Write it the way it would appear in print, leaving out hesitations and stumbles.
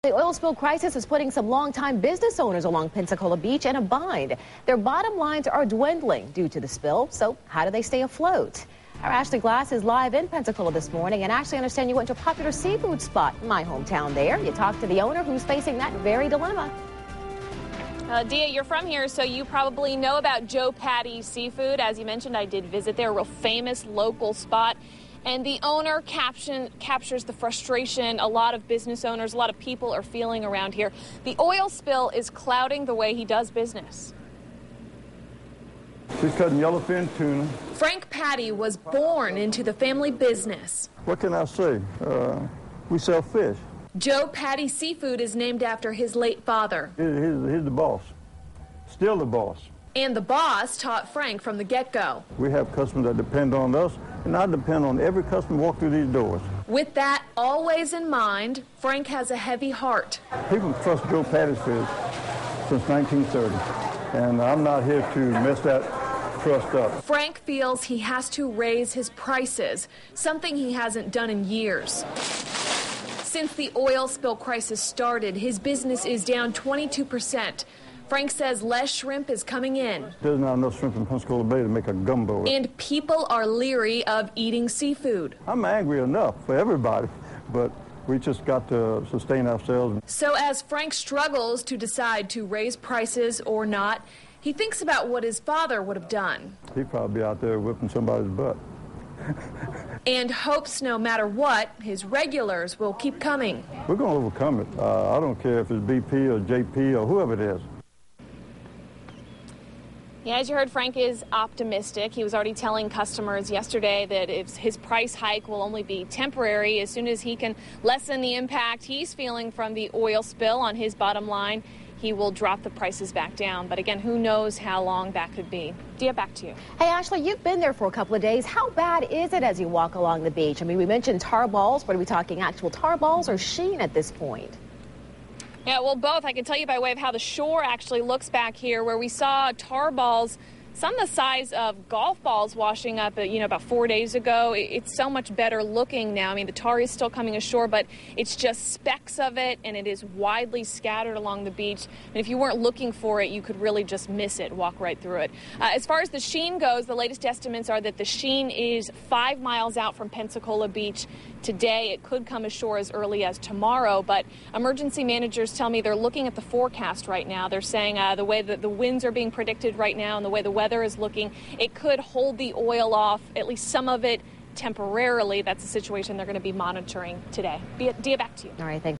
The oil spill crisis is putting some longtime business owners along Pensacola Beach in a bind. Their bottom lines are dwindling due to the spill, so how do they stay afloat? Our Ashley Glass is live in Pensacola this morning, and Ashley, I understand you went to a popular seafood spot in my hometown there. You talked to the owner who's facing that very dilemma. Dia, you're from here, so you probably know about Joe Patty Seafood. As you mentioned, I did visit there, a real famous local spot. And the owner captures the frustration a lot of business owners, a lot of people are feeling around here. The oil spill is clouding the way he does business. She's cutting yellowfin tuna. Frank Patty was born into the family business. What can I say? We sell fish. Joe Patty Seafood is named after his late father. He's the boss. Still the boss. And the boss taught Frank from the get-go. We have customers that depend on us, and I depend on every customer walk through these doors. With that always in mind, Frank has a heavy heart. People trust Joe Patty's fish since 1930, and I'm not here to mess that trust up. Frank feels he has to raise his prices, something he hasn't done in years. Since the oil spill crisis started, his business is down 22%. Frank says less shrimp is coming in. There's not enough shrimp in Pensacola Bay to make a gumbo. And people are leery of eating seafood. I'm angry enough for everybody, but we just got to sustain ourselves. So as Frank struggles to decide to raise prices or not, he thinks about what his father would have done. He'd probably be out there whipping somebody's butt. And hopes no matter what, his regulars will keep coming. We're going to overcome it. I don't care if it's BP or JP or whoever it is. Yeah, as you heard, Frank is optimistic. He was already telling customers yesterday that if his price hike will only be temporary. As soon as he can lessen the impact he's feeling from the oil spill on his bottom line, he will drop the prices back down. But again, who knows how long that could be. Dia, back to you. Hey, Ashley, you've been there for a couple of days. How bad is it as you walk along the beach? I mean, we mentioned tar balls, but are we talking actual tar balls or sheen at this point? Yeah, well, both. I can tell you by way of how the shore actually looks back here, where we saw tar balls, some the size of golf balls washing up, about 4 days ago. It's so much better looking now. I mean, the tar is still coming ashore, but it's just specks of it, and it is widely scattered along the beach. And if you weren't looking for it, you could really just miss it, walk right through it. As far as the sheen goes, the latest estimates are that the sheen is 5 miles out from Pensacola Beach today. It could come ashore as early as tomorrow, but emergency managers tell me they're looking at the forecast right now. They're saying the way that the winds are being predicted right now and the way the weather is looking, it could hold the oil off, at least some of it temporarily. That's a situation they're going to be monitoring today. Dia, back to you. All right, thanks.